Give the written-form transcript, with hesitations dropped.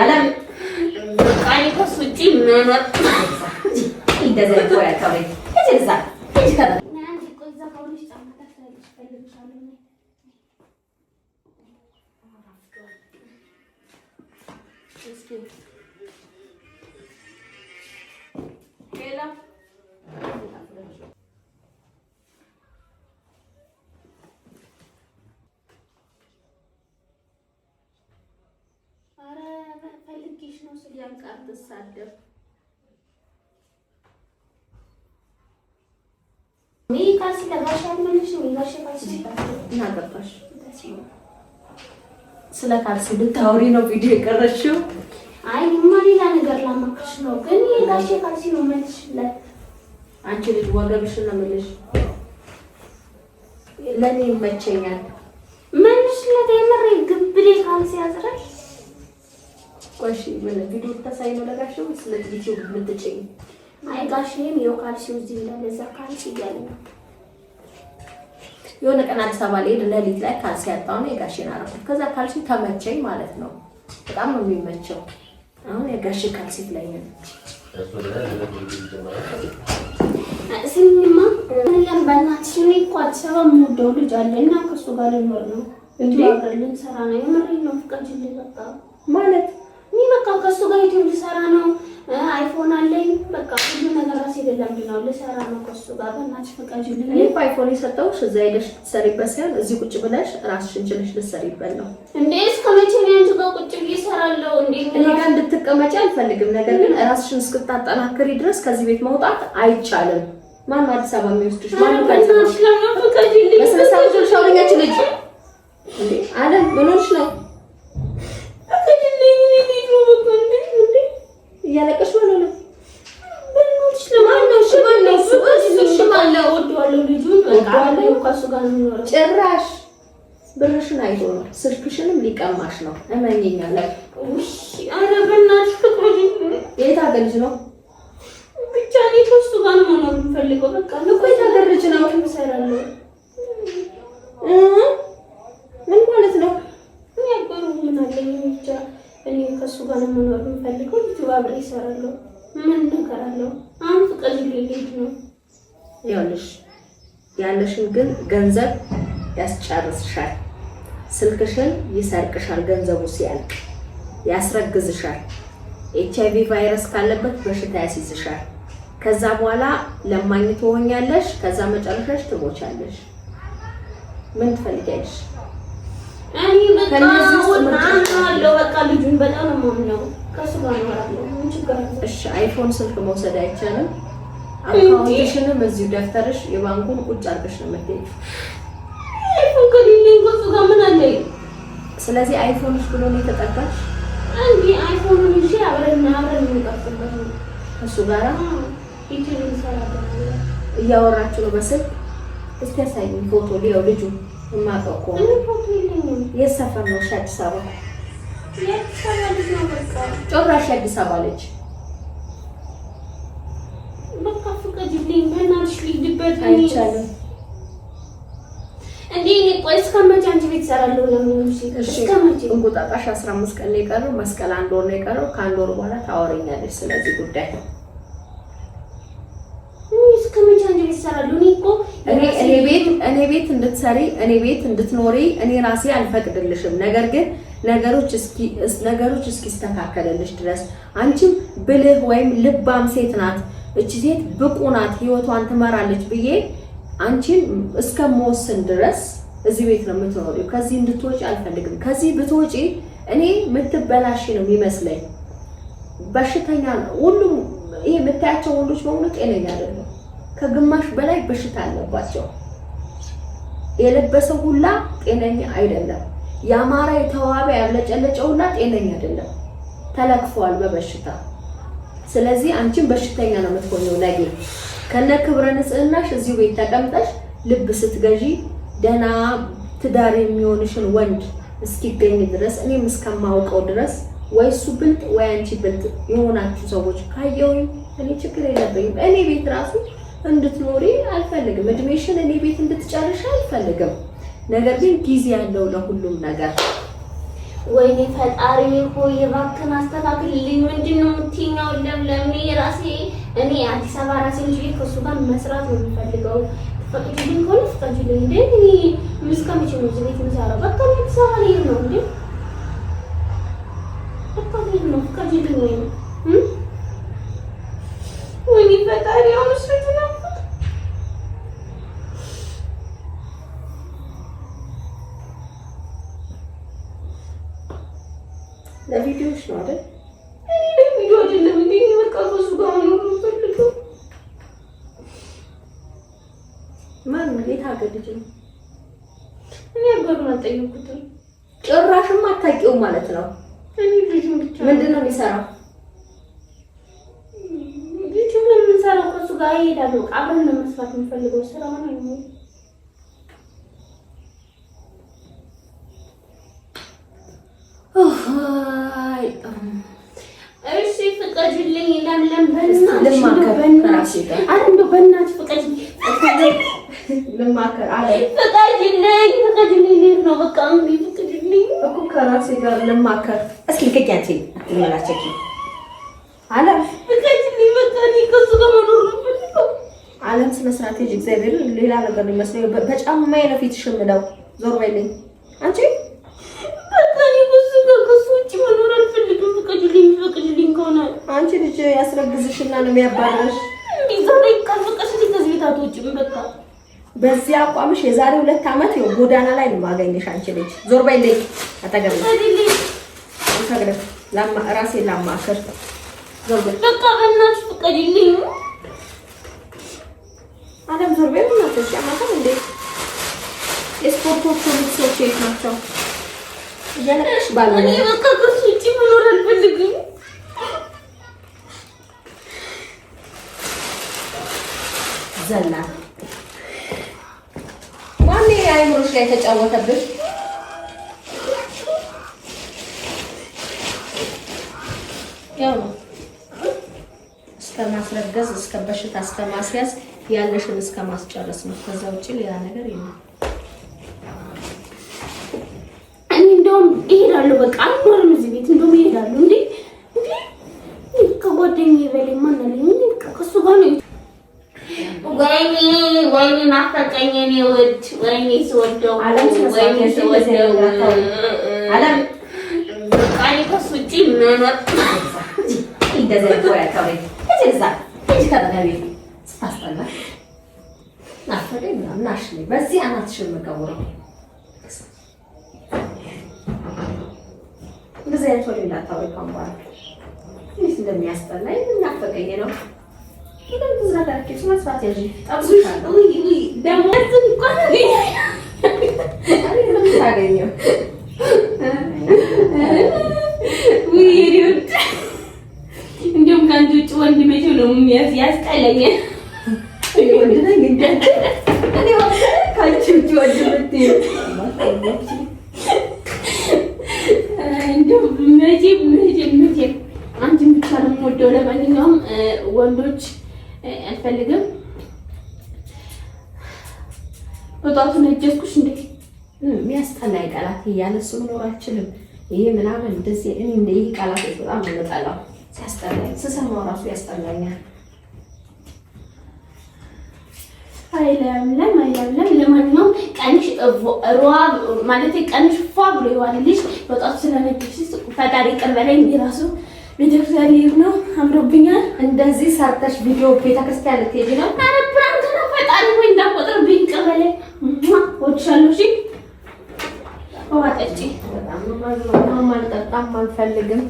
አለም ቃኒ ከሱጪ መኖር እንደዛ ይቆያል ካበይ እዛ ይከታ ናንቺ ቆይዛ ካውልሽ ጫማ ታፈልሽ ፈልግሻለሁ እስኪ ሌላ ፈልግሽ ነው ስለያንቃር ተሳደብ ካልሲ ለጋሽ አልመለሽ ነው ጋሽ ካልሲ እና ገባሽ ስለ ካልሲ ልታወሪ ነው ቪዲዮ የቀረሽው? አይ ሌላ ነገር ላማክርሽ ነው ግን የጋሽ ካልሲ ነው መልሽለት። አንቺ ልጅ ወገብሽን ነው መልሽ። ለኔ ይመቸኛል መልሽለት። የምሬ ግብዴ ካልሲ ያዝራሽ። ቆሺ ምን ቪዲዮ ተሳይ ነው ለጋሽው ስለ ቪዲዮ ምትጭኝ? አይ ጋሽም የው ካልሲው እዚህ እንደዛ ካልሲ ያለ ነው። የሆነ ቀን አዲስ አበባ ላይ ለሊት ላይ ካልሲ ያጣው ነው የጋሽን አረፈ። ከዛ ካልሲ ተመቸኝ ማለት ነው። በጣም ነው የሚመቸው። አሁን የጋሽ ካልሲ ላይ ነው። ስሚማ ለምን በእናትሽ ነው እኮ አዲስ አበባ የምወደው ልጅ አለና ከሱ ጋር ልኖር ነው እንዴ? አብረን ሰራ ነው የምሬን ነው። ፍቃጅልኝ በቃ ማለት እኔ በቃ ከሱ ጋር ዩቲዩብ ልሰራ ነው። አይፎን አለኝ በቃ ሁሉ ነገር ራሴ አይደለም ነው ልሰራ ነው ከሱ ጋር። በእናትሽ ፍቃጅልኝ። እኔ አይፎን የሰጠሁሽ እዛ ሄደሽ ትሰሪበት ሳይሆን እዚህ ቁጭ ብለሽ ራስሽን ችለሽ ልትሰሪበት ነው እንዴ? እስከመቼ ነው አንቺ ጋር ቁጭ ብዬ እሰራለሁ እንዴ? እኔ ጋር እንድትቀመጪ አልፈልግም። ነገር ግን ራስሽን እስክታጠናክሪ ድረስ ከዚህ ቤት መውጣት አይቻልም። ማን አዲስ አበባ የሚወስድሽ? ማን ካልተናሽ ለምን ፍቃጅልኝ? በሰሳው ሻውሪኛች ልጅ እንዴ አለ ምንሽ ነው ፍቃጅልኝ? እኔ ነው በኮንዴ እንዴ ያለቀሽ ማለት ነው። በእናትሽ ለማን ነው ሽማለው ሽማለው ወደዋለው ልጁን በቃለው ከሱ ጋር ነው የሚኖረው። ጭራሽ ብርሽን አይቶ ነው ስልክሽንም ሊቀማሽ ነው። እመኚኝ አለ። እሺ አረ በእናትሽ ፍቅሩኝ የት ሀገር ልጅ ነው? ብቻ እኔ ከሱ ጋር ነው መኖር የምፈልገው። በቃ ለቆ የት ሀገር ልጅ ነው የምሰራለው? ምን ማለት ነው? እኔ አገሩ ምን አለኝ ብቻ እኔ ከሱ ጋር ነው መኖር የምፈልገው። ዩቲዩብ አብሬ እሰራለሁ። ምን ነገር አለው? አሁን ፍቃጅልኝ ልጅ ነው ያለሽ። ያለሽን ግን ገንዘብ ያስጨርስሻል። ስልክሽን ይሰርቅሻል። ገንዘቡ ሲያልቅ ያስረግዝሻል። HIV ቫይረስ ካለበት በሽታ ያስይዝሻል። ከዛ በኋላ ለማኝ ትሆኛለሽ። ከዛ መጨረሻሽ ትሞቻለሽ። ምን ትፈልጊያለሽ? እኔ በቃ ወጣናለው በቃ ልጁን በጣም ነው የምወደው። ከሱ ጋር ነው ምን ችግር አለ? እሺ አይፎን ስልክ መውሰድ አይቻልም። አካውንትሽንም እዚሁ ደፍተርሽ የባንኩን ቁጭ አድርገሽ ነው የምትሄጂው። አይፎን ከሌለኝ ከሱ ጋር ምን አለ? ስለዚህ አይፎንሽ ብሎ ነው የተጠጋሽ። አንዴ አይፎኑን ይዤ አብረን እንቀጥልበት ነው እሱ ጋር ዩቲዩብ እንሰራለን። እያወራችሁ ነው በስልክ? እስቲ ያሳይኝ ፎቶ ሊያው ልጁ የማውቀው እኮ ፎቶ የለኝም። የት ሰፈር ነው? አዲስ አበባ። የአዲስ አበባ ልጅ ነው በቃ ጭራሽ አዲስ አበባ ልጅ። በቃ ፍቃጅልኝ በእናትሽ ልሂድበት። አይቻልም እንዴ? እኔ ቆይ እስከመቼ አንቺ ቤት እሰራለሁ? ለምን እስከመቼ? እንቁጣጣሽ 15 ቀን ነው የቀረው። መስቀል 1 ወር ነው የቀረው። ከአንድ ወር በኋላ ታወሪኛለሽ ስለዚህ ጉዳይ። እስከመቼ አንቺ ቤት እሰራለሁ? እኔ እኮ እኔ ቤት እንድትሰሪ እኔ ቤት እንድትኖሪ እኔ ራሴ አልፈቅድልሽም። ነገር ግን ነገሮች እስኪስተካከልልሽ ድረስ አንቺም ብልህ ወይም ልባም ሴት ናት፣ እቺ ሴት ብቁ ናት፣ ህይወቷን ትመራለች ብዬ አንቺን እስከመወስን ድረስ እዚህ ቤት ነው የምትኖሪው። ከዚህ እንድትወጪ አልፈልግም። ከዚህ ብትወጪ እኔ የምትበላሽ ነው የሚመስለኝ። በሽተኛ ነው ሁሉም። ይሄ የምታያቸው ወንዶች በሙሉ ጤነኛ አይደሉም። ከግማሽ በላይ በሽታ አለባቸው። የለበሰው ሁላ ጤነኛ አይደለም። ያማረ የተዋበ ያብለጨለጨው ሁላ ጤነኛ አይደለም። ተለክፈዋል በበሽታ። ስለዚህ አንቺን በሽተኛ ነው የምትሆኚው ነገ። ከነ ክብረ ንጽህናሽ እዚሁ ቤት ተቀምጠሽ ልብ ስትገዢ ደና ትዳር የሚሆንሽን ወንድ እስኪገኝ ድረስ እኔም እስከማውቀው ድረስ ወይ እሱ ብልጥ ወይ አንቺ ብልጥ የሆናችሁ ሰዎች ካየሁኝ እኔ ችግር የለብኝም። እኔ ቤት ራሱ እንድትኖሪ አልፈልግም። እድሜሽን እኔ ቤት እንድትጨርሽ አልፈልግም። ነገር ግን ጊዜ ያለው ለሁሉም ነገር ወይኔ ፈጣሪ ሆይ እባክህን አስተካክልልኝ። ምንድን ነው የምትይኛው? ለምለም እኔ አዲስ አበባ ራሴን እንጂ ከእሱ ጋር መስራት ነው የምፈልገው። ፈቅጂልኝ ከሆነ ፈቅጂልኝ። እንዴ እኔ እስከመቼ ነው እዚህ ቤት የምሰራው? በቃ አዲስ አበባ ልሄድ ነው እንዴ? በቃ ልሄድ ነው። ፈቅጂልኝ ወይኔ ፈጣሪ አሁን እሱ ነው ለቪዲዮሽ ነው አይደል? ቪዲዮ አይደለም እንዴ? በቃ ከእሱ ጋር ነው የምፈልገው። ማን እንዴት አገድጅ ነው? እኔ አገሩን አልጠየኩትም። ጭራሽም አታውቂው ማለት ነው? እኔ ልጁን ብቻ ምንድን ነው የሚሰራው? ልጁ ምን የምንሰራው ከእሱ ጋር እሄዳለሁ። አብረን ነው መስራት የምፈልገው ስራ ነው። እሺ ፍቀጂልኝ። ለምለም በእናትሽ ፍቀጂልኝ። ልማከር አለ። ፍቀጂልኝ ነው በቃ እምቢ። ፍቀጂልኝ እኮ ከራሴ ጋር ልማከር። እስኪ ልቀቂያት አትመላቸኪ አለ። ፍቀጂልኝ በቃ እኔ ከእሱ ጋር መኖር ነው የምፈልገው። አለም ስነ ስርዓት ልጅ እግዚአብሔር ሌላ ነገር ነው የሚመስለው። በጫማዬ ነው ፊትሽ የምለው። ዞር በይልኝ አንቺ። አንቺ ልጅ ያስረግዝሽና ነው የሚያባረርሽ። ዛሬ ካልፈቀሽ ከዚህ ቤት አትወጪም። በቃ በዚህ አቋምሽ የዛሬ 2 ዓመት ነው ጎዳና ላይ ነው ማገኘሽ። አንቺ ልጅ ዞር በይልኝ አጠገብ ራሴን ላማክር። ዞር በይ በቃ በእናትሽ ፍቀጂልኝ። አለም ዞር በይ በእናትሽ። ያማከር እንዴ የስፖርቶቹ ልብሶች የት ናቸው? እያለቀሽ ባለ እኔ በቃ ከሱ ውጪ መኖር አልፈልግም። ዘላ ማን አይምሮሽ ላይ ተጫወተብሽ? ያው እስከ ማስረገዝ እስከ በሽታ እስከ ማስያዝ ያለሽን እስከ ማስጨረስ ነው። ከዛ ውጪ ሌላ ነገር የለም። እኔ እንደውም እሄዳለሁ። በቃ አልኖርም እዚህ ቤት። እንደውም እሄዳለሁ። እንዴ ከጓደኛዬ በላይ ማን አለኝ? ከእሱ ጋር ነው። ወይኔ ናፈቀኝ እኔ ውድ። ወይኔ ስወደው ወይኔ ስወደው አለም በቃ እኔ ከእሱ ውጪ መኖር እንደዚህ ወያታው እዛ እዚህ ከተገቢ ስታስጠላ ናፈቀኝ ምናምን ናሽ በዚህ አናትሽን መቀወረው እንደዚህ አይነት ወሬ እንዳታወሪ ካምባራ እንዴት እንደሚያስጠላኝ ናፈቀኝ ነው። ይሄን ብዙ ነገር ከሱ መስራት ያጂ ጠብሻለሁ። ወይ ደሞ እንኳን አይ ምን ታገኘው ወይ ይሩት እንደውም ካንቺ ውጭ ወንድ መቼ ነው ያስጠላኛል። ወንድ ነኝ እንዴ? እኔ ካንቺ ውጭ ወንድ ብትይ እንደውም መቼ አንቺን ብቻ ነው የምወደው። ለማንኛውም ወንዶች አልፈልግም። በጣም ነጀስኩሽ እንዴ? የሚያስጠላኝ ቃላት እያነሱ መኖር አልችልም። ይሄ ምናምን እንደዚህ እኔ ይሄ ቃላት በጣም ነው የምጠላው። ሲያስጠላኝ ስሰማው ራሱ ያስጠላኛል። አይለምለም። ለማንኛውም ቀንሽ ማለት ቀንሽ ፏ ብሎ ይዋልልሽ። በጣም ስለነጀሽ ፈጣሪ ይቅር በለኝ። ራሱ ቤተክርስቲያን ልሄድ ነው። አምሮብኛል። እንደዚህ ሰርተሽ ቪዲዮ ቤተክርስቲያን ልትሄጂ ነው? ኧረ ፕራንክ ነው። ፈጣሪ ወይ እንዳቆጥርብኝ ይቅር በለኝ። ወድሻለሁ። እሺ ውሃ ጠጪ። በጣም ነው ማለት ነው። አልጠጣም አልፈልግም።